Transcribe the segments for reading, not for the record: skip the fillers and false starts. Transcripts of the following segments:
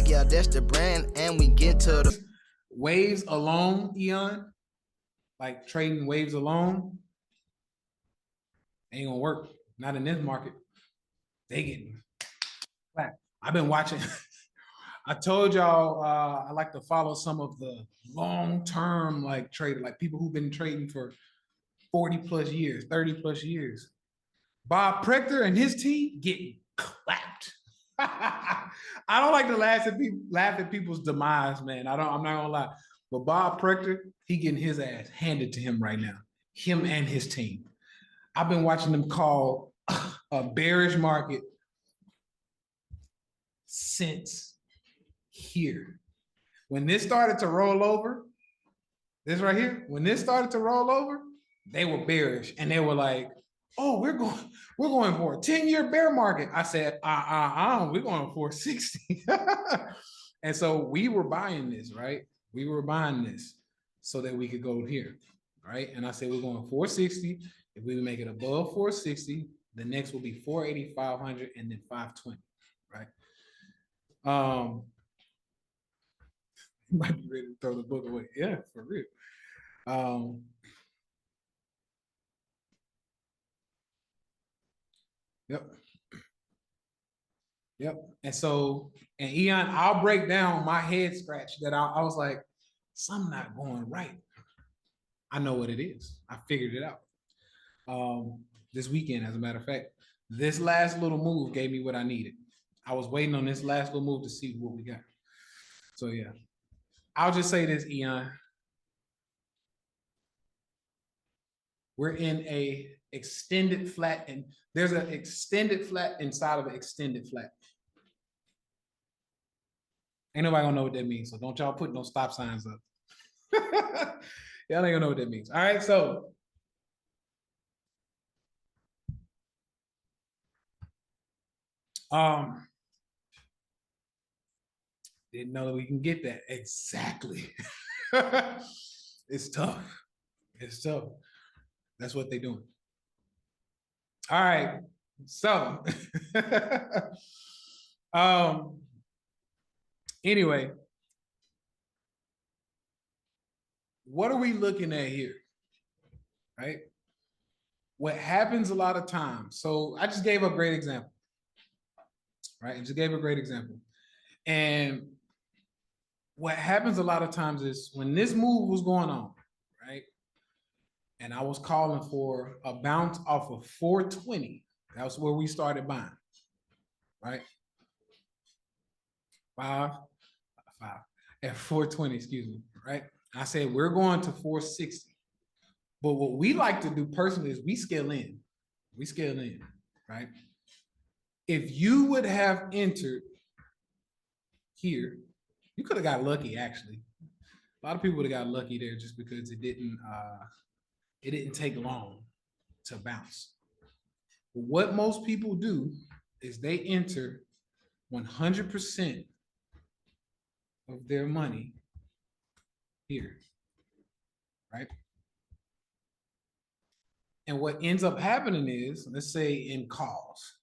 like, yeah, that's the brand, and we get to the waves alone, Eon, like trading waves alone, ain't gonna work. Not in this market. They getting flat. I've been watching. I told y'all I like to follow some of the long-term like trader, like people who've been trading for 40 plus years, 30 plus years. Bob Prechter and his team getting clapped. I don't like to laugh at people's demise, man. I'm not gonna lie. But Bob Prechter, he getting his ass handed to him right now. Him and his team. I've been watching them call a bearish market since here. When this started to roll over, this right here, when this started to roll over, they were bearish and they were like, oh, we're going for a 10-year bear market. I said, we're going for 460. And so we were buying this, right? We were buying this so that we could go here, right? And I said, we're going 460. If we make it above 460, the next will be 480, 500, and then 520, right? You might be ready to throw the book away. Yeah, for real. Yep. Yep. And so, and Eon, I'll break down my head scratch that I was like, something not going right. I know what it is. I figured it out. This weekend, as a matter of fact, this last little move gave me what I needed. I was waiting on this last little move to see what we got. So yeah, I'll just say this, Eon. We're in a extended flat, and there's an extended flat inside of an extended flat. Ain't nobody gonna know what that means, so don't y'all put no stop signs up. Y'all ain't gonna know what that means. All right, so didn't know that we can get that exactly. It's tough. It's tough. That's what they're doing. All right, so anyway, what are we looking at here? Right? What happens a lot of times. So I just gave a great example. Right? I just gave a great example. And what happens a lot of times is when this move was going on, right? And I was calling for a bounce off of 420. That was where we started buying, right? Five at 420, excuse me, right? I said we're going to 460. But what we like to do personally is we scale in. We scale in, right? If you would have entered here, you could have got lucky actually. A lot of people would have got lucky there just because it didn't take long to bounce. But what most people do is they enter 100% of their money here, right? And what ends up happening is, let's say in calls,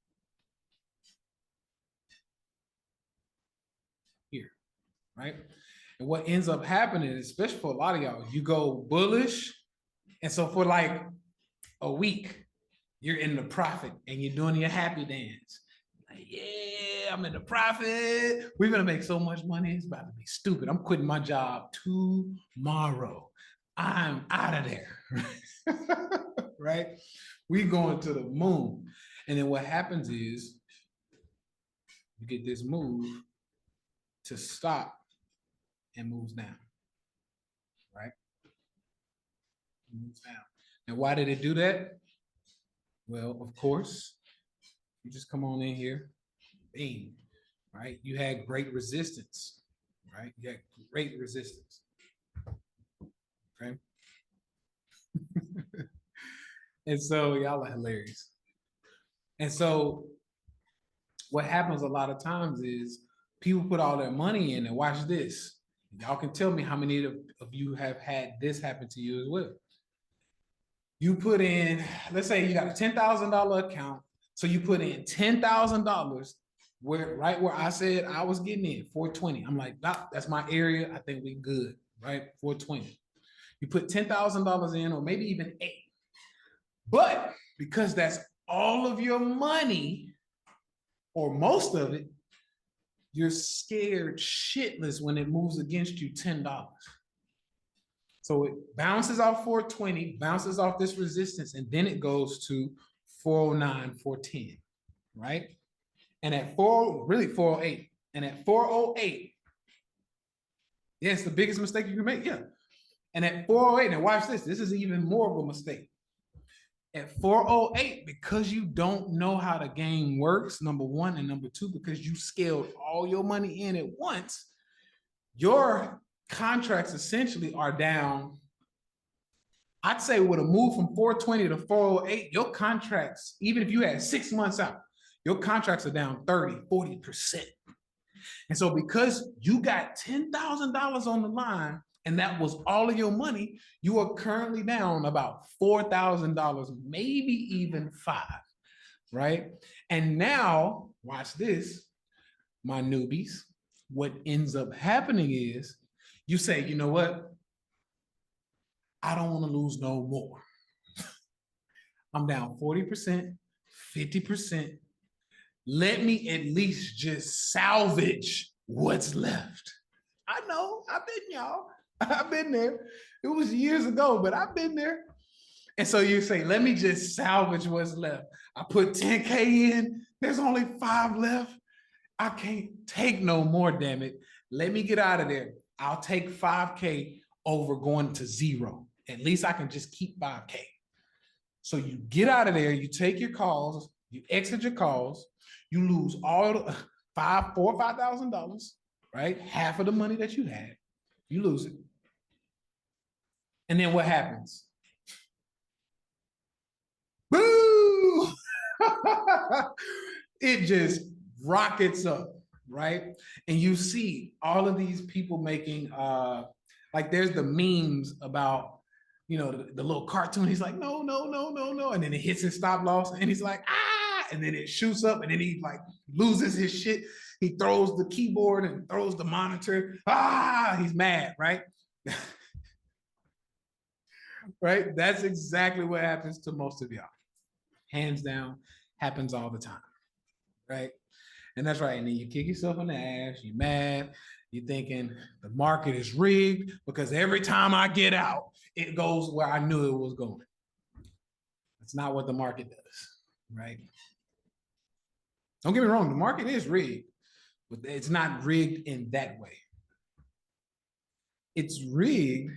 here, right? And what ends up happening, especially for a lot of y'all, you go bullish. And so for like a week, you're in the profit and you're doing your happy dance. Like, yeah, I'm in the profit. We're going to make so much money. It's about to be stupid. I'm quitting my job tomorrow. I'm out of there. Right? We going to the moon. And then what happens is you get this move to stop and moves down. Right? It moves down. And why did it do that? Well, of course, you just come on in here, bing, right? You had great resistance, right? You had great resistance, okay? And so y'all are hilarious. And so what happens a lot of times is people put all their money in and watch this. Y'all can tell me how many of you have had this happen to you as well. You put in, let's say you got a $10,000 account. So you put in $10,000 right where I said I was getting in, 420. I'm like, nah, that's my area. I think we good, right? 420. You put $10,000 in, or maybe even eight. But because that's all of your money, or most of it, you're scared shitless when it moves against you $10. So it bounces off 420, bounces off this resistance, and then it goes to 409, 410, right? And at 408. And at 408, yeah, it's the biggest mistake you can make. Yeah. And at 408, now watch this. This is even more of a mistake. At 408, because you don't know how the game works, number one, and number two, because you scaled all your money in at once, your contracts essentially are down. I'd say with a move from 420 to 408, your contracts, even if you had 6 months out, your contracts are down 30, 40%. And so because you got $10,000 on the line, and that was all of your money, you are currently down about $4,000, maybe even five, right? And now, watch this, my newbies. What ends up happening is you say, you know what? I don't want to lose no more. I'm down 40%, 50%. Let me at least just salvage what's left. I know, I've been y'all. I've been there. It was years ago, but I've been there. And so you say, let me just salvage what's left. I put 10K in, there's only 5 left. I can't take no more, damn it. Let me get out of there. I'll take 5K over going to 0. At least I can just keep 5K. So you get out of there, you take your calls, you exit your calls, you lose all the $4,000 or $5,000, right? Half of the money that you had, you lose it. And then what happens? Boo! It just rockets up, right? And you see all of these people making like there's the memes about, you know, the little cartoon. He's like, no, no, no, no, no. And then it hits his stop loss and he's like, ah, and then it shoots up and then he like loses his shit. He throws the keyboard and throws the monitor. Ah, he's mad, right? Right? That's exactly what happens to most of y'all. Hands down, happens all the time, right? And that's right. And then you kick yourself in the ass, you're mad, you're thinking the market is rigged because every time I get out, it goes where I knew it was going. That's not what the market does, right? Don't get me wrong, the market is rigged, but it's not rigged in that way. It's rigged.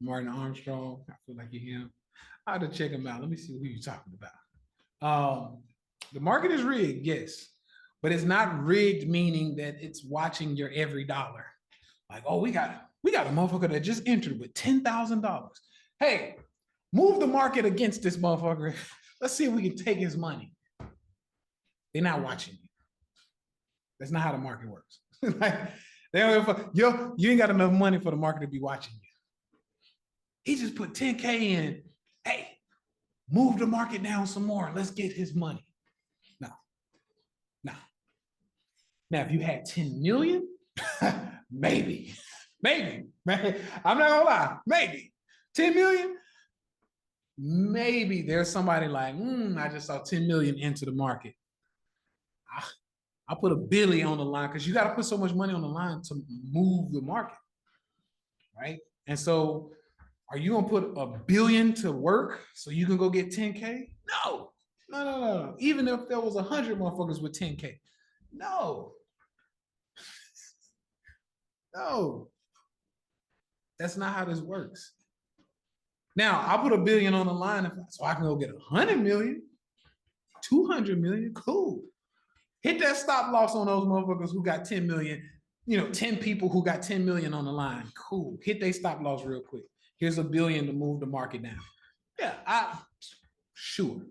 Martin Armstrong, I feel like you hear him. I have to check him out. Let me see who you're talking about. The market is rigged, yes, but it's not rigged meaning that it's watching your every dollar. Like, oh, we got a motherfucker that just entered with $10,000. Hey, move the market against this motherfucker. Let's see if we can take his money. They're not watching you. That's not how the market works. Like, they don't you ain't got enough money for the market to be watching you. He just put 10K in. Hey, move the market down some more. Let's get his money. No. Now, if you had 10 million, maybe. I'm not gonna lie, maybe. 10 million, maybe there's somebody like, I just saw 10 million into the market. I'll put $1 billion on the line because you got to put so much money on the line to move the market, right? And so are you gonna put $1 billion to work so you can go get 10K? No. Even if there was 100 motherfuckers with 10K, no. That's not how this works. Now I'll put $1 billion on the line so I can go get 100 million, 200 million. Cool. Hit that stop loss on those motherfuckers who got 10 million. 10 people who got 10 million on the line. Cool. Hit their stop loss real quick. Here's $1 billion to move the market down. Yeah, sure.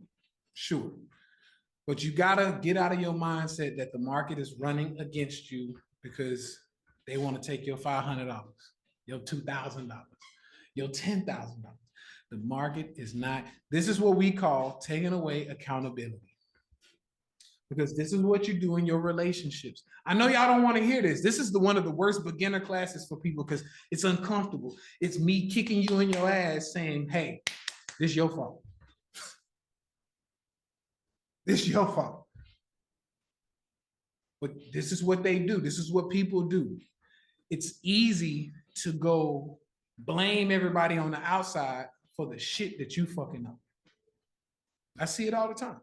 But you gotta get out of your mindset that the market is running against you because they want to take your $500, your $2,000, your $10,000. The market is not, this is what we call taking away accountability. Because this is what you do in your relationships. I know y'all don't want to hear this. This is one of the worst beginner classes for people because it's uncomfortable. It's me kicking you in your ass saying, hey, this is your fault. This is your fault. But this is what they do. This is what people do. It's easy to go blame everybody on the outside for the shit that you fucking up. I see it all the time.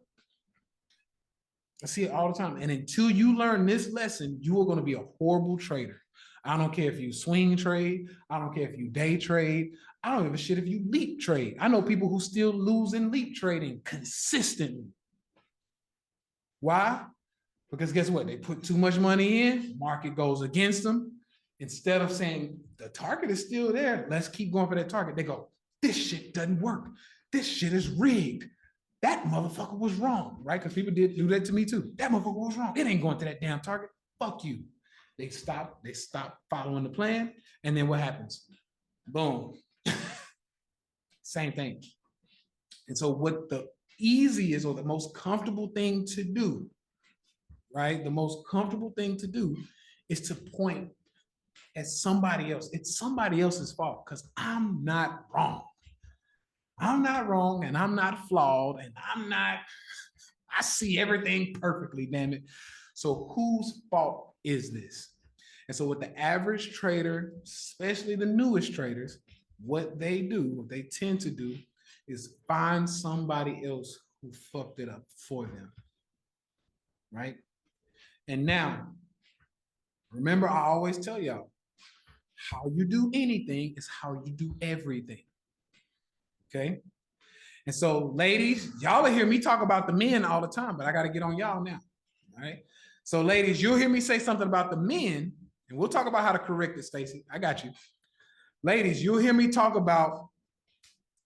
I see it all the time. And until you learn this lesson, you are going to be a horrible trader. I don't care if you swing trade. I don't care if you day trade. I don't give a shit if you leap trade. I know people who still lose in leap trading consistently. Why? Because guess what? They put too much money in, market goes against them. Instead of saying the target is still there, let's keep going for that target. They go, this shit doesn't work. This shit is rigged. That motherfucker was wrong, right? Because people did do that to me too. That motherfucker was wrong. It ain't going to that damn target. Fuck you. They stop following the plan. And then what happens? Boom. Same thing. And so what the easiest or the most comfortable thing to do, right? The most comfortable thing to do is to point at somebody else. It's somebody else's fault because I'm not wrong. I'm not wrong and I'm not flawed and I see everything perfectly, damn it. So whose fault is this? And so with the average trader, especially the newest traders, what they do, what they tend to do is find somebody else who fucked it up for them, right? And now, remember, I always tell y'all, how you do anything is how you do everything. Okay. And so, ladies, y'all will hear me talk about the men all the time, but I got to get on y'all now. All right. So, ladies, you'll hear me say something about the men, and we'll talk about how to correct it, Stacy. I got you. Ladies, you'll hear me talk about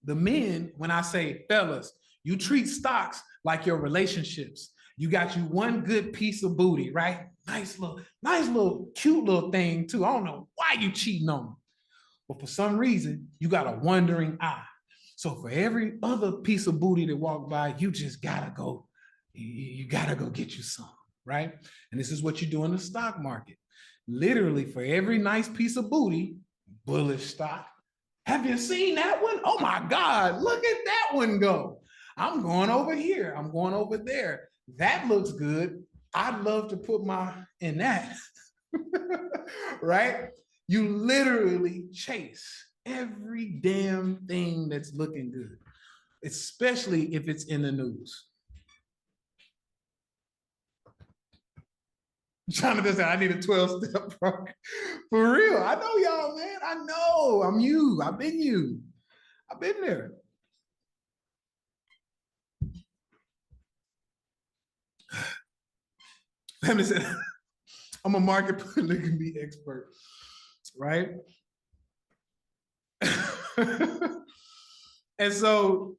the men when I say, fellas, you treat stocks like your relationships. You got you one good piece of booty, right? Nice little, cute little thing, too. I don't know why you cheating on them. But for some reason, you got a wandering eye. So for every other piece of booty that walk by, you just gotta go, you gotta go get you some, right? And this is what you do in the stock market. Literally, for every nice piece of booty, bullish stock. Have you seen that one? Oh my God, look at that one go. I'm going over here. I'm going over there. That looks good. I'd love to put my in that, right? You literally chase every damn thing that's looking good, especially if it's in the news. Jonathan said, I need a 12-step program. For real, I know y'all, man. I know. I'm you. I've been you. I've been there. Family said, I'm a market polygamy expert, right? And so,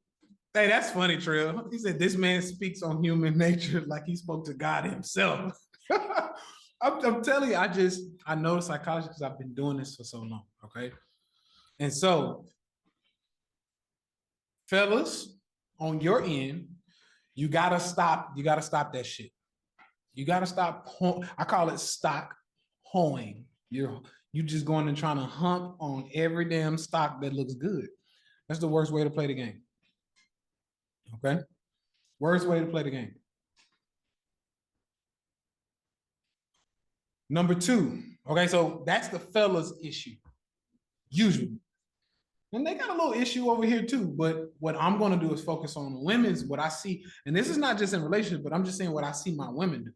hey, that's funny, Trill. He said, this man speaks on human nature like he spoke to God himself. I'm telling you, I know the psychology because I've been doing this for so long, okay? And so, fellas, on your end, you gotta stop that shit. You gotta stop, I call it stock hoeing. You just going and trying to hump on every damn stock that looks good. That's the worst way to play the game. Okay? Worst way to play the game. Number two, okay, so that's the fellas issue, usually. And they got a little issue over here too, but what I'm gonna do is focus on the women's, what I see, and this is not just in relationships, but I'm just saying what I see my women do.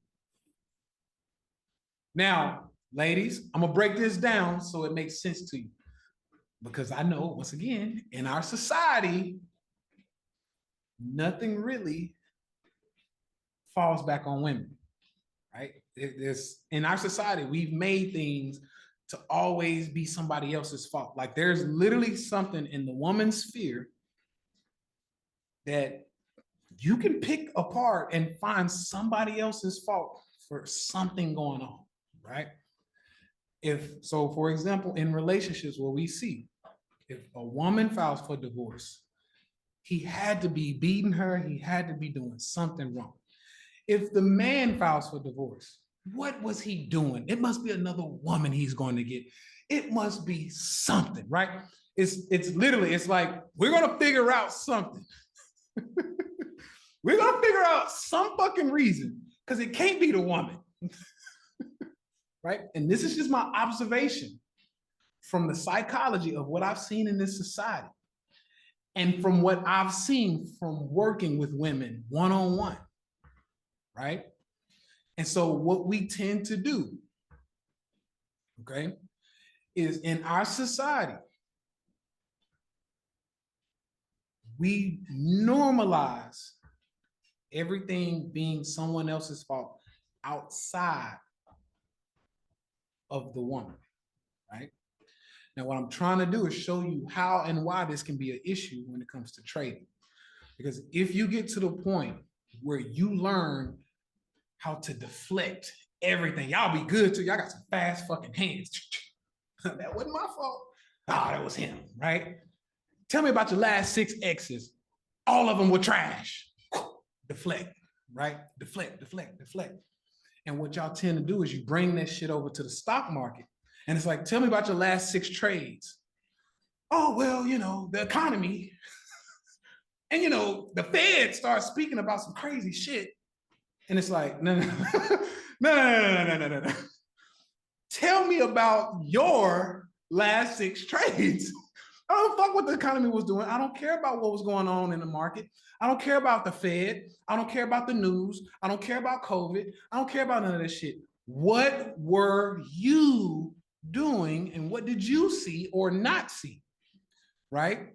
Now, ladies, I'm gonna break this down so it makes sense to you. Because I know, once again, in our society, nothing really falls back on women, right? In our society, we've made things to always be somebody else's fault. Like there's literally something in the woman's sphere that you can pick apart and find somebody else's fault for something going on, right? So for example, in relationships, what we see, if a woman files for divorce, He had to be beating her. He had to be doing something wrong. If the man files for divorce, what was he doing? It must be another woman he's going to get. It must be something, right? It's literally, it's like, we're gonna figure out something. We're gonna figure out some fucking reason, because it can't be the woman. Right? And this is just my observation from the psychology of what I've seen in this society. And from what I've seen from working with women one-on-one, right? And so what we tend to do, okay, is in our society, we normalize everything being someone else's fault outside of the woman, right? Now, what I'm trying to do is show you how and why this can be an issue when it comes to trading. Because if you get to the point where you learn how to deflect everything, y'all be good too. Y'all got some fast fucking hands. That wasn't my fault. Oh, that was him, right? Tell me about your last 6 exes. All of them were trash. Deflect, right? Deflect, deflect, deflect. And what y'all tend to do is you bring that shit over to the stock market. And it's like, tell me about your last 6 trades. Oh, well, you know, the economy. And, you know, the Fed starts speaking about some crazy shit. And it's like, no, no, no. Tell me about your last 6 trades. I don't fuck what the economy was doing. I don't care about what was going on in the market. I don't care about the Fed. I don't care about the news. I don't care about COVID. I don't care about none of this shit. What were you doing and what did you see or not see? Right?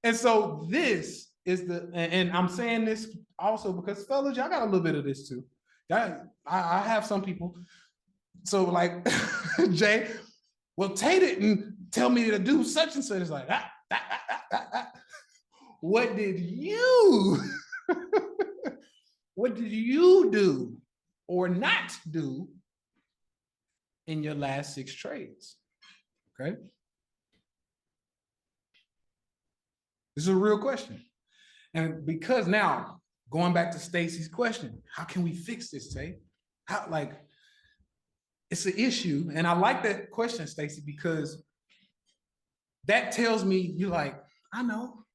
And so this is and I'm saying this also because fellas, y'all got a little bit of this too. I have some people. So like Jay, well, Tay didn't tell me to do such and such. It's like, what did you, what did you do or not do in your last 6 trades? Okay. This is a real question. And because now, going back to Stacy's question, how can we fix this, Tay? How, like, it's an issue. And I like that question, Stacy, because that tells me you're like, I know.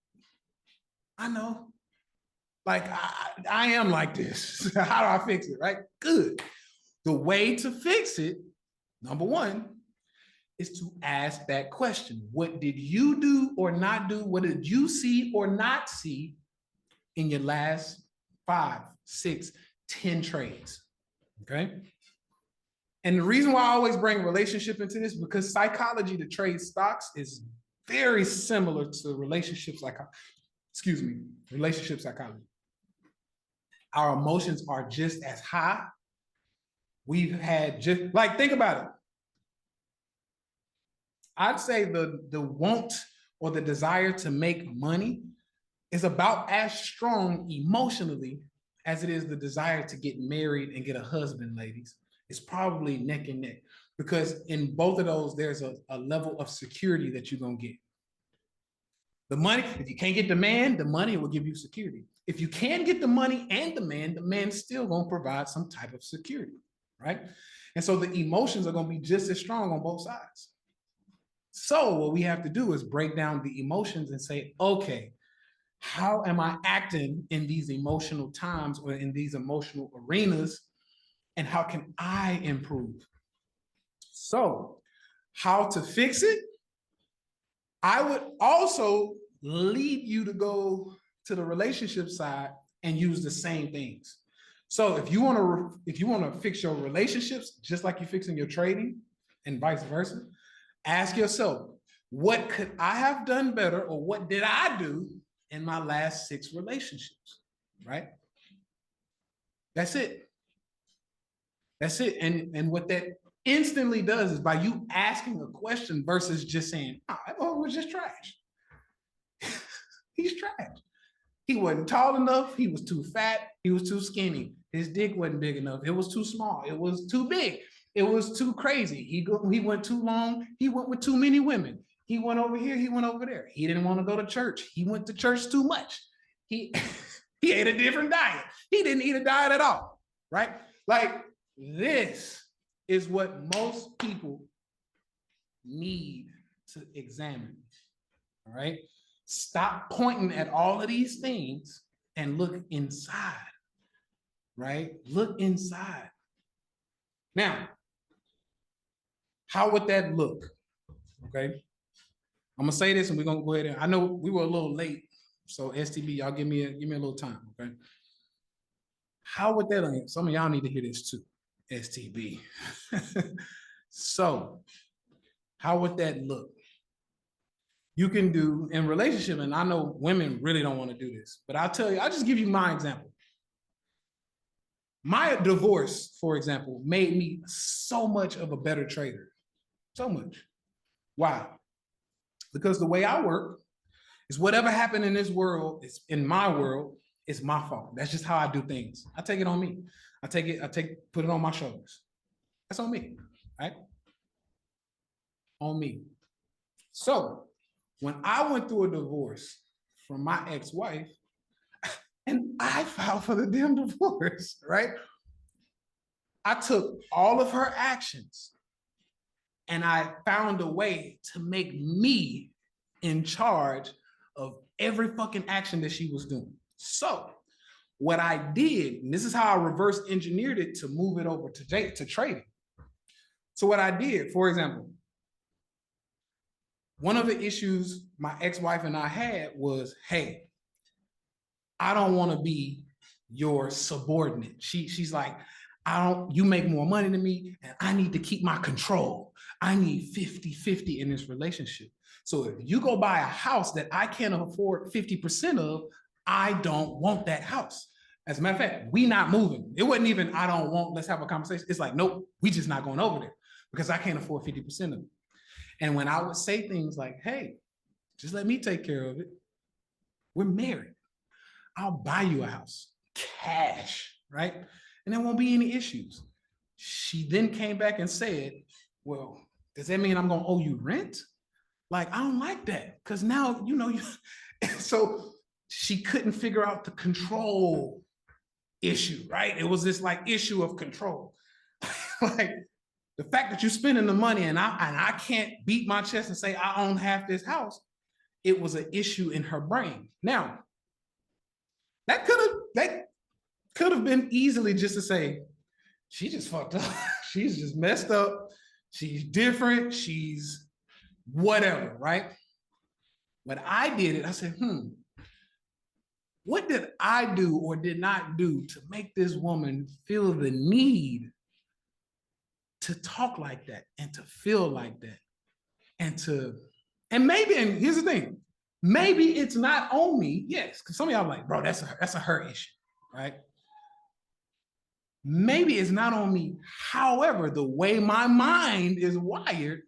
Like, I am like this. How do I fix it, right? Good. The way to fix it, number one, is to ask that question. What did you do or not do? What did you see or not see in your last 5, 6, 10 trades? Okay. And the reason why I always bring relationship into this, because psychology to trade stocks is very similar to relationship psychology. Our emotions are just as high. We've had just, like, think about it. I'd say the want or the desire to make money is about as strong emotionally as it is the desire to get married and get a husband, ladies. It's probably neck and neck, because in both of those, there's a level of security that you're gonna get. The money, if you can't get the man, the money will give you security. If you can get the money and the man's still gonna provide some type of security, right? And so the emotions are gonna be just as strong on both sides. So what we have to do is break down the emotions and say, okay, how am I acting in these emotional times or in these emotional arenas? And how can I improve? So how to fix it? I would also lead you to go to the relationship side and use the same things. So if you want to fix your relationships, just like you're fixing your trading and vice versa, ask yourself, what could I have done better, or what did I do in my last 6 relationships, right? That's it. That's it. And what that instantly does is, by you asking a question versus just saying, oh, it was just trash. He's trash. He wasn't tall enough. He was too fat. He was too skinny. His dick wasn't big enough. It was too small. It was too big. It was too crazy. He went too long. He went with too many women. He went over here. He went over there. He didn't want to go to church. He went to church too much. He he ate a different diet. He didn't eat a diet at all, right? Like this is what most people need to examine. All right. Stop pointing at all of these things and look inside. Right? Look inside. Now, how would that look? Okay. I'm gonna say this and we're gonna go ahead and I know we were a little late. So STB, y'all give me a little time, okay? How would that look? Some of y'all need to hear this too. STB. So how would that look? You can do in relationship, and I know women really don't want to do this, but I'll tell you, I'll just give you my example. My divorce, for example, made me so much of a better trader. So much. Why? Because the way I work is whatever happened in this world, it's in my world, it's my fault. That's just how I do things. I take it on me. Put it on my shoulders. That's on me, right? On me. So when I went through a divorce from my ex-wife, and I filed for the damn divorce, right? I took all of her actions and I found a way to make me in charge of every fucking action that she was doing. So what I did, and this is how I reverse engineered it to move it over to trading. So what I did, for example, one of the issues my ex-wife and I had was, hey, I don't want to be your subordinate. She's like, you make more money than me and I need to keep my control. I need 50-50 in this relationship. So if you go buy a house that I can't afford 50% of, I don't want that house. As a matter of fact, we not moving. It wasn't even, I don't want, let's have a conversation. It's like, nope, we just not going over there because I can't afford 50% of it. And when I would say things like, hey, just let me take care of it. We're married. I'll buy you a house, cash, right? And there won't be any issues. She then came back and said, well, does that mean I'm gonna owe you rent? Like, I don't like that, because now, so she couldn't figure out the control issue, right? It was this like issue of control. Like the fact that you're spending the money and I can't beat my chest and say I own half this house, it was an issue in her brain. Now, that could have been easily just to say, she just fucked up. She's just messed up. She's different. She's whatever, right? When I did it, I said, what did I do or did not do to make this woman feel the need to talk like that and to feel like that? And here's the thing, maybe it's not on me, yes, because some of y'all are like, bro, that's a her issue, right? Maybe it's not on me. However, the way my mind is wired,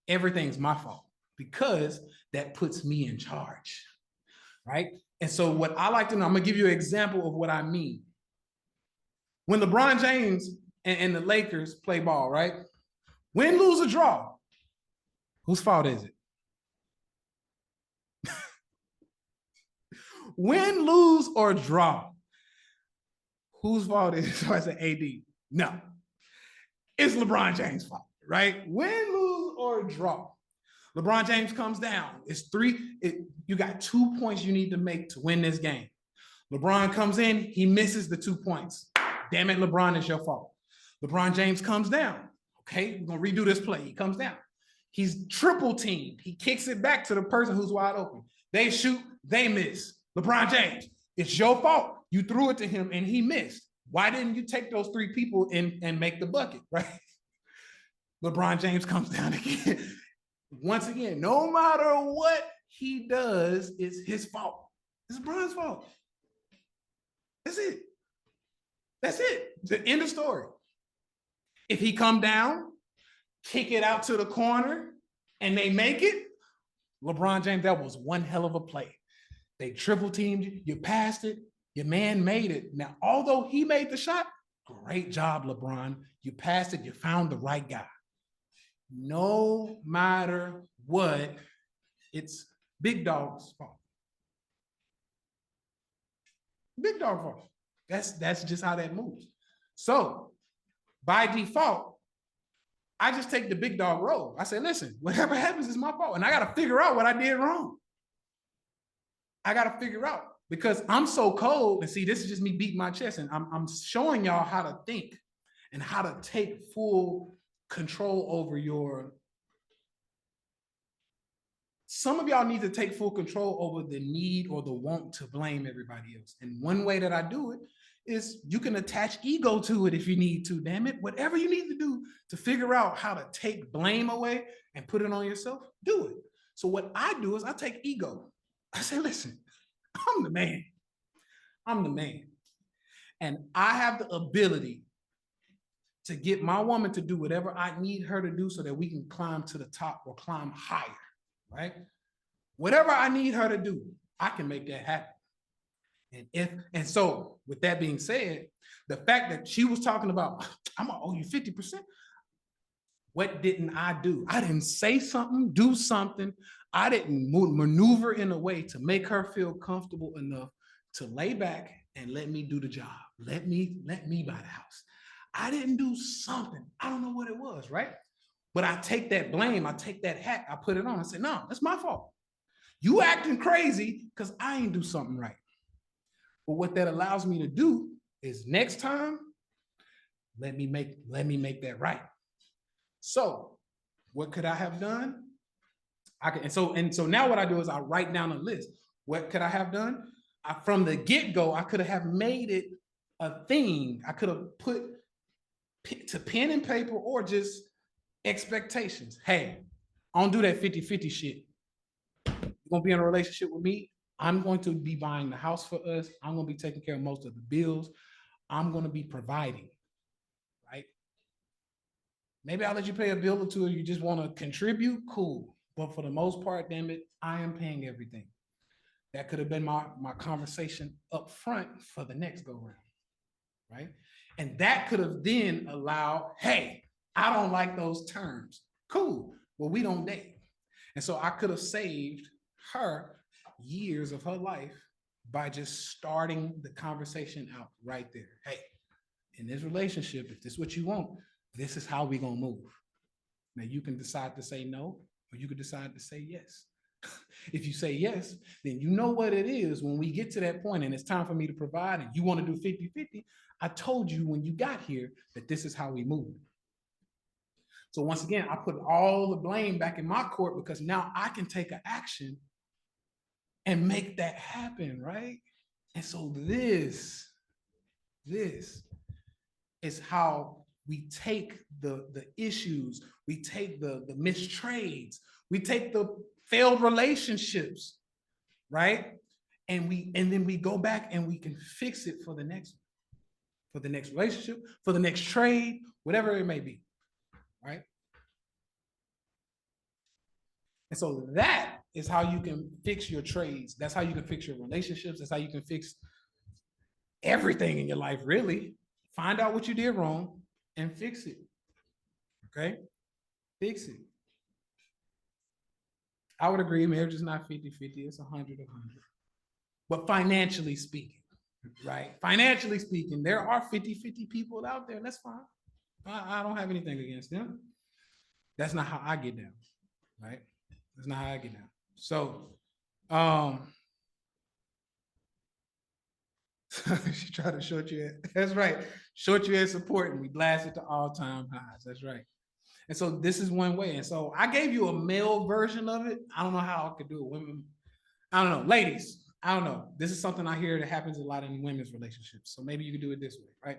everything's my fault because that puts me in charge, right? And so what I like to know, I'm gonna give you an example of what I mean. When LeBron James and the Lakers play ball, right? Win, lose, or draw, whose fault is it? Win, lose, or draw, whose fault is it? So I said AD. No, it's LeBron James' fault, right? Win, lose, or draw. LeBron James comes down. It's you got 2 points you need to make to win this game. LeBron comes in, he misses the 2 points. Damn it, LeBron, it's your fault. LeBron James comes down. Okay, we're gonna redo this play. He comes down. He's triple teamed. He kicks it back to the person who's wide open. They shoot, they miss. LeBron James, it's your fault. You threw it to him and he missed. Why didn't you take those 3 people and make the bucket, right? LeBron James comes down again. Once again, no matter what he does, it's his fault. It's LeBron's fault. That's it. That's it. The end of story. If he come down, kick it out to the corner, and they make it, LeBron James, that was one hell of a play. They triple teamed you, you passed it, your man made it. Now, although he made the shot, Great job, LeBron. You passed it. You found the right guy. No matter what, it's big dog's fault. Big dog fault. That's just how that moves. So by default, I just take the big dog role. I say, listen, whatever happens is my fault. And I got to figure out what I did wrong. I got to figure out because I'm so cold. And see, this is just me beating my chest. And I'm showing y'all how to think and how to take full control over your. Some of y'all need to take full control over the need or the want to blame everybody else. And one way that I do it is you can attach ego to it if you need to, damn it. Whatever you need to do to figure out how to take blame away and put it on yourself, do it. So what I do is I take ego. I say, listen, I'm the man. I'm the man. And I have the ability to get my woman to do whatever I need her to do so that we can climb to the top or climb higher, right? Whatever I need her to do, I can make that happen. And so with that being said, the fact that she was talking about, I'm gonna owe you 50%. What didn't I do? I didn't say something, do something. I didn't maneuver in a way to make her feel comfortable enough to lay back and let me do the job. Let me buy the house. I didn't do something. I don't know what it was, right? But I take that blame, I take that hat, I put it on. I say, no, that's my fault. You acting crazy because I ain't do something right. But what that allows me to do is next time, let me make that right. So what could I have done? And so now what I do is I write down a list. What could I have done? From the get-go, I could have made it a thing. I could have put to pen and paper or just expectations. Hey, I don't do that 50-50 shit. You're gonna be in a relationship with me. I'm going to be buying the house for us. I'm going to be taking care of most of the bills. I'm going to be providing, right? Maybe I'll let you pay a bill or two if you just want to contribute, cool. But for the most part, damn it, I am paying everything. That could have been my conversation up front for the next go round, right? And that could have then allowed, hey, I don't like those terms. Cool. Well, we don't date. And so I could have saved her years of her life by just starting the conversation out right there. Hey, in this relationship, if this is what you want, this is how we're gonna move. Now you can decide to say no, or you can decide to say yes. If you say yes, then you know what it is when we get to that point and it's time for me to provide and you want to do 50-50. I told you when you got here that this is how we move. So once again, I put all the blame back in my court because now I can take an action and make that happen, right? And so this is how we take the issues, we take the mistrades, we take the failed relationships, right? And then we go back and we can fix it for the next relationship, for the next trade, whatever it may be, right? And so that is how you can fix your trades. That's how you can fix your relationships. That's how you can fix everything in your life, really. Find out what you did wrong and fix it. Okay? Fix it. I would agree, marriage is not 50-50, it's 100-100. But financially speaking, right? Financially speaking, there are 50-50 people out there. That's fine. I don't have anything against them. That's not how I get down, right? That's not how I get down. So, she tried to short you at, that's right. Short you at support and we blast it to all-time highs. That's right. And so this is one way. And so I gave you a male version of it. I don't know how I could do it. Women, I don't know. Ladies, I don't know. This is something I hear that happens a lot in women's relationships. So maybe you can do it this way, right?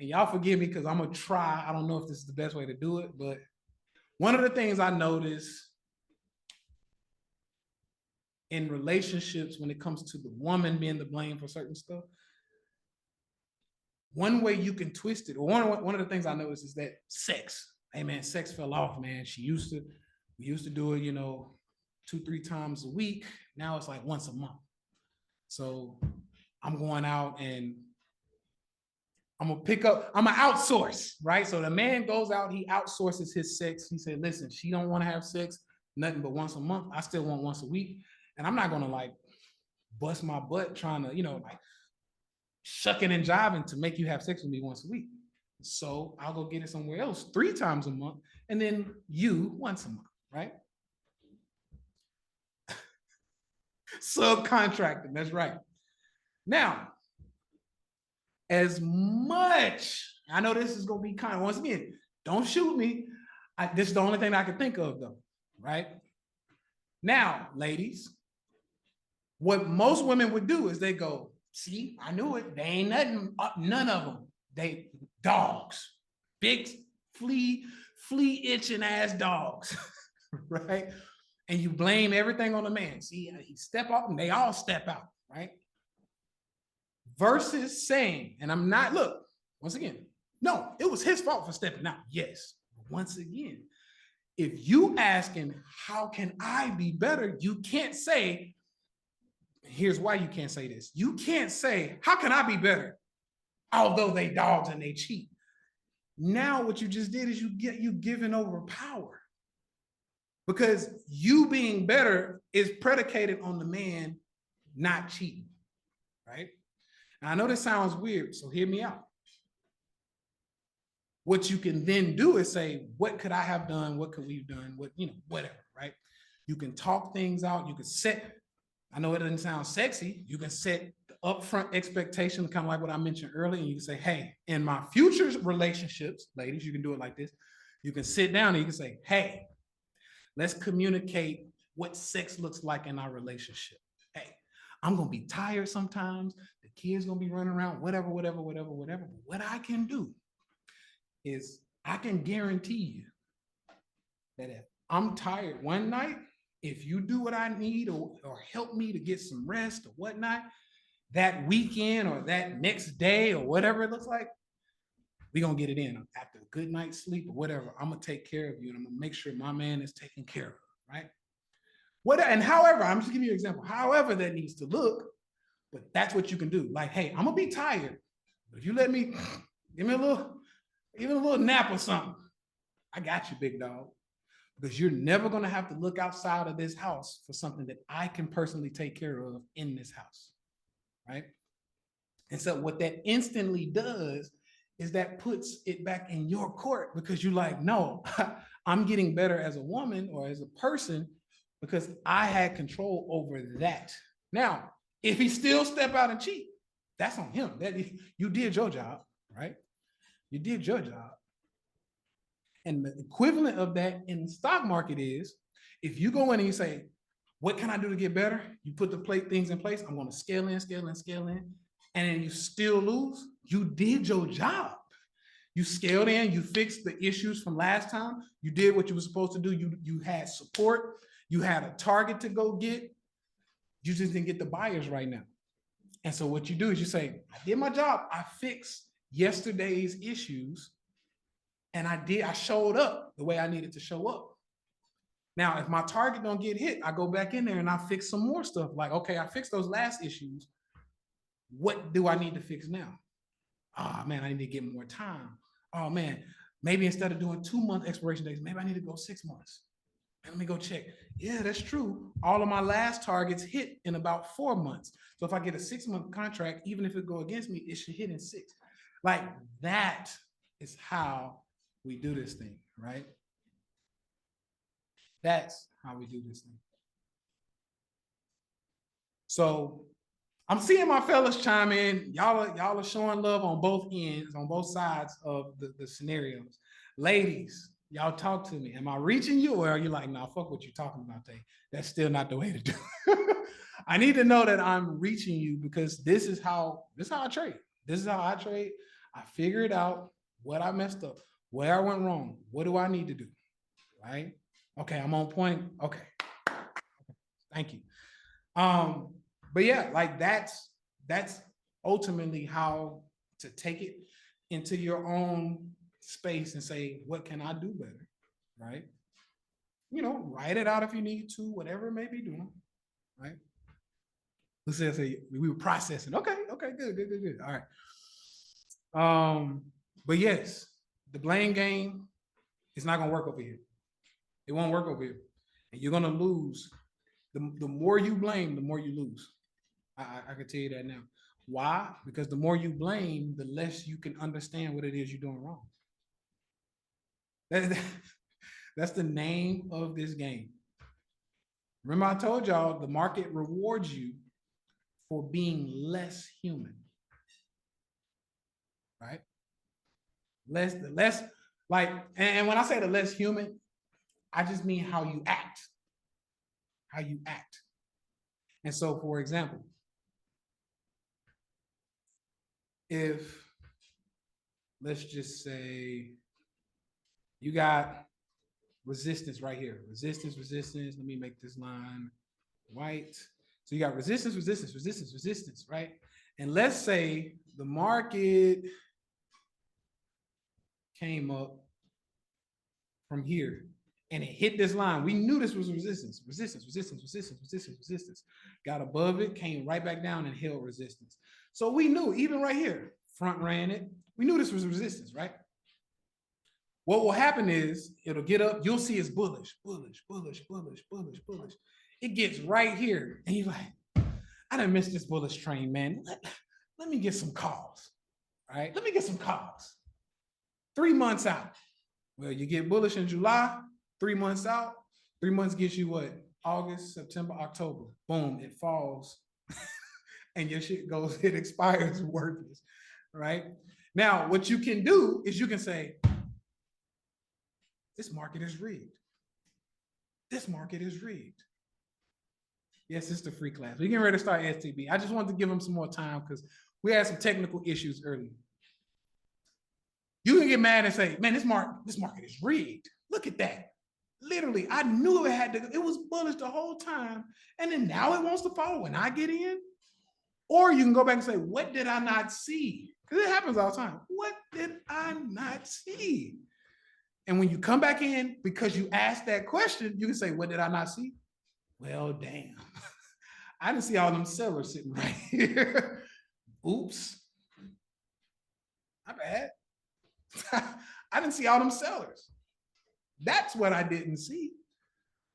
And y'all forgive me because I'm gonna try. I don't know if this is the best way to do it, but one of the things I notice in relationships when it comes to the woman being the blame for certain stuff, one way you can twist it, or one of the things I noticed is that sex. Hey man, sex fell off, man. We used to do it, 2-3 times a week. Now it's like once a month. So I'm going out and I'm gonna outsource, right? So the man goes out, he outsources his sex. He said, listen, she don't want to have sex, nothing but once a month. I still want once a week. And I'm not gonna like bust my butt trying to, like shucking and jiving to make you have sex with me once a week. So I'll go get it somewhere else 3 times a month, and then you once a month, right? Subcontracting, that's right. Now, as much, I know this is gonna be kind of, once again, don't shoot me. This is the only thing I can think of though, right? Now, ladies, what most women would do is they go, see, I knew it. They ain't nothing, none of them. They dogs, big flea itching ass dogs, right? And you blame everything on the man. See, he step up and they all step out, right? Versus saying, and I'm not, look, once again, no, it was his fault for stepping out. Yes. Once again, if you asking, how can I be better? You can't say, here's why you can't say this. You can't say, how can I be better? Although they dogs and they cheat. Now what you just did is you giving over power. Because you being better is predicated on the man not cheating, right? Now, I know this sounds weird, so hear me out. What you can then do is say, what could I have done? What could we have done? What, whatever, right? You can talk things out. You can set, I know it doesn't sound sexy. You can set the upfront expectation, kind of like what I mentioned earlier. And you can say, hey, in my future relationships, ladies, you can do it like this. You can sit down and you can say, hey, let's communicate what sex looks like in our relationship. Hey, I'm going to be tired sometimes. The kids going to be running around, whatever. But what I can do is I can guarantee you that if I'm tired one night, if you do what I need or help me to get some rest or whatnot, that weekend or that next day or whatever it looks like, we're going to get it in. After a good night's sleep or whatever, I'm going to take care of you and I'm going to make sure my man is taken care of, right? And however, I'm just giving you an example, however that needs to look, but that's what you can do. Like, hey, I'm going to be tired, but if you let me, give me even a little nap or something, I got you, big dog. Because you're never going to have to look outside of this house for something that I can personally take care of in this house, right? And so what that instantly does is that puts it back in your court because you're like, no, I'm getting better as a woman or as a person because I had control over that. Now, if he still step out and cheat, that's on him. That you did your job, right? You did your job. And the equivalent of that in the stock market is if you go in and you say, what can I do to get better? You put the things in place. I'm going to scale in. And then you still lose. You did your job. You scaled in, you fixed the issues from last time. You did what you were supposed to do. You had support. You had a target to go get. You just didn't get the buyers right now. And so what you do is you say, I did my job. I fixed yesterday's issues. And I showed up the way I needed to show up. Now, if my target don't get hit, I go back in there and I fix some more stuff. Like, okay, I fixed those last issues. What do I need to fix now? Oh man, I need to get more time. Oh man, maybe instead of doing 2-month expiration dates, maybe I need to go 6 months. Let me go check. Yeah, that's true. All of my last targets hit in about 4 months. So if I get a 6-month contract, even if it go against me, it should hit in 6. Like that is how we do this thing, right? That's how we do this thing. So I'm seeing my fellas chime in. Y'all are showing love on both ends, on both sides of the scenarios. Ladies, y'all talk to me. Am I reaching you or are you like, nah, fuck what you're talking about, Tay? That's still not the way to do it. I need to know that I'm reaching you because this is how I trade. This is how I trade. I figured out what I messed up, where I went wrong. What do I need to do? Right? Okay, I'm on point. Okay. Thank you. But yeah, like that's ultimately how to take it into your own space and say, what can I do better? Right? Write it out if you need to, whatever it may be doing. Right? Let's say we were processing. Okay, good. All right. But yes, the blame game is not gonna work over here. It won't work over here. And you're gonna lose. The more you blame, the more you lose. I can tell you that now. Why? Because the more you blame, the less you can understand what it is you're doing wrong. That's the name of this game. Remember, I told y'all the market rewards you for being less human. Right? Less like, and when I say the less human, I just mean how you act. How you act. And so, for example, if let's just say you got resistance right here, resistance, resistance. Let me make this line white. So you got resistance, resistance, resistance, resistance, right? And let's say the market came up from here and it hit this line. We knew this was resistance, resistance, resistance, resistance, resistance, resistance. Got above it, came right back down and held resistance. So we knew, even right here, front ran it. We knew this was resistance, right? What will happen is it'll get up. You'll see it's bullish, bullish, bullish, bullish, bullish, bullish. It gets right here, and you're like, I done missed this bullish train, man. Let me get some calls, right? Let me get some calls. 3 months out. Well, you get bullish in July, 3 months out. 3 months gets you what? August, September, October. Boom, it falls. And your shit goes, it expires worthless, right? Now, what you can do is you can say, this market is rigged. This market is rigged. Yes, it's the free class. We're getting ready to start STB. I just wanted to give them some more time because we had some technical issues earlier. You can get mad and say, man, this market is rigged. Look at that. Literally, I knew it was bullish the whole time. And then now it wants to follow when I get in. Or you can go back and say, what did I not see? Because it happens all the time. What did I not see? And when you come back in, because you asked that question, you can say, what did I not see? Well, damn. I didn't see all them sellers sitting right here. Oops. My bad. I didn't see all them sellers. That's what I didn't see.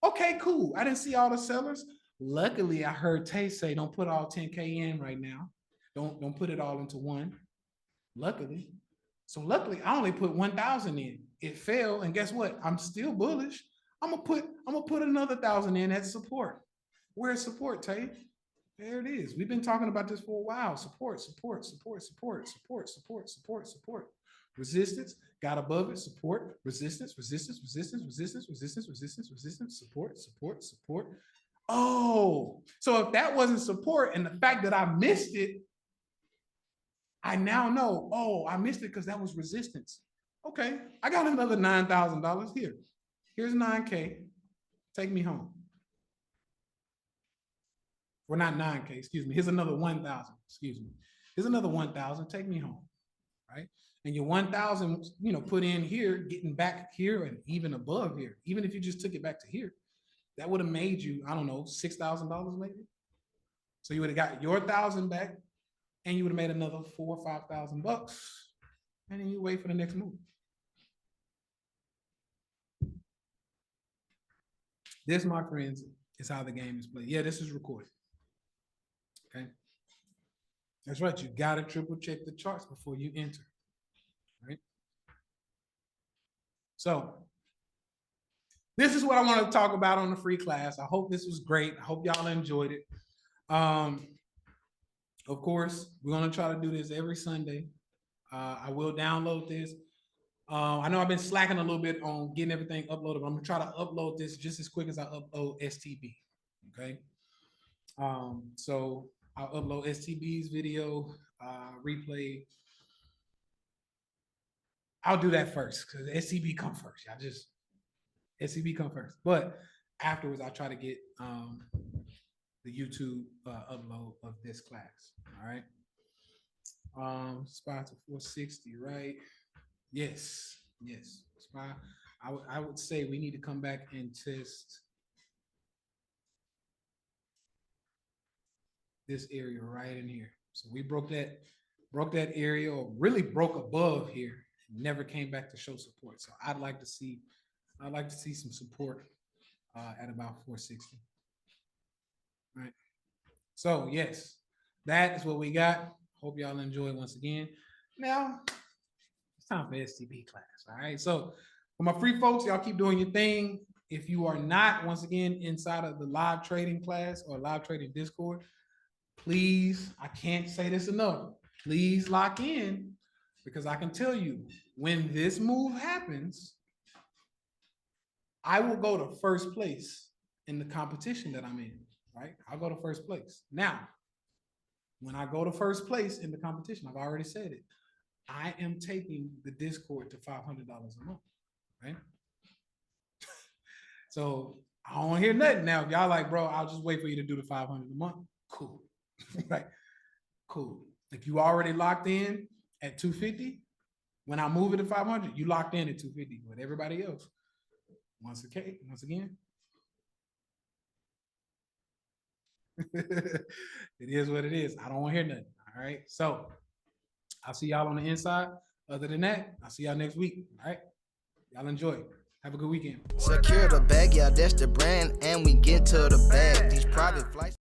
Okay, cool. I didn't see all the sellers. Luckily, I heard Tay say, don't put all 10K in right now. Don't put it all into one. Luckily. So luckily, I only put 1,000 in. It fell, and guess what? I'm still bullish. I'm gonna put another 1,000 in as support. Where's support, Tay? There it is. We've been talking about this for a while. Support, support, support, support, support, support, support, support. Resistance, got above it, support, resistance, resistance, resistance, resistance, resistance, resistance, resistance, support, support, support. Oh, so if that wasn't support and the fact that I missed it, I now know, oh, I missed it because that was resistance. Okay, I got another $9,000 here. Here's 9K. Take me home. Well, not 9K, excuse me. Here's another 1,000, excuse me. Here's another 1,000. Take me home, right? And your 1,000, put in here, getting back here and even above here. Even if you just took it back to here, that would have made you, I don't know, $6,000 maybe. So you would have got your 1,000 back, and you would have made another $4,000 or $5,000, and then you wait for the next move. This, my friends, is how the game is played. Yeah, this is recorded. Okay. That's right. You got to triple check the charts before you enter. Right. So this is what I want to talk about on the free class. I hope this was great. I hope y'all enjoyed it. Of course, we're going to try to do this every Sunday. I will download this. I know I've been slacking a little bit on getting everything uploaded, but I'm going to try to upload this just as quick as I upload STB. Okay. So I'll upload STB's video, replay. I'll do that first because STB come first. STB come first. But afterwards, I'll try to get the YouTube upload of this class. All right. Spot to 460, right? Yes. Spot. I would say we need to come back and test this area right in here. So we broke that broke that area or really broke above here, never came back to show support. So I'd like to see some support at about 460. Right. So yes, that is what we got. Hope y'all enjoy once again. Now it's time for STB class. All right. So for my free folks, y'all keep doing your thing. If you are not, once again, inside of the live trading class or live trading Discord, please, I can't say this enough. Please lock in, because I can tell you when this move happens, I will go to first place in the competition that I'm in, right? I'll go to first place. Now, when I go to first place in the competition, I've already said it, I am taking the Discord to $500 a month, right? So I don't hear nothing now. If y'all like, bro, I'll just wait for you to do the 500 a month. Cool, right? Cool. If you already locked in at 250, when I move it to 500, you locked in at 250 with everybody else. Once again, it is what it is. I don't want to hear nothing. All right. So I'll see y'all on the inside. Other than that, I'll see y'all next week. All right. Y'all enjoy. Have a good weekend. Secure the bag, yeah, that's the brand, and we get to the bag. These private flights.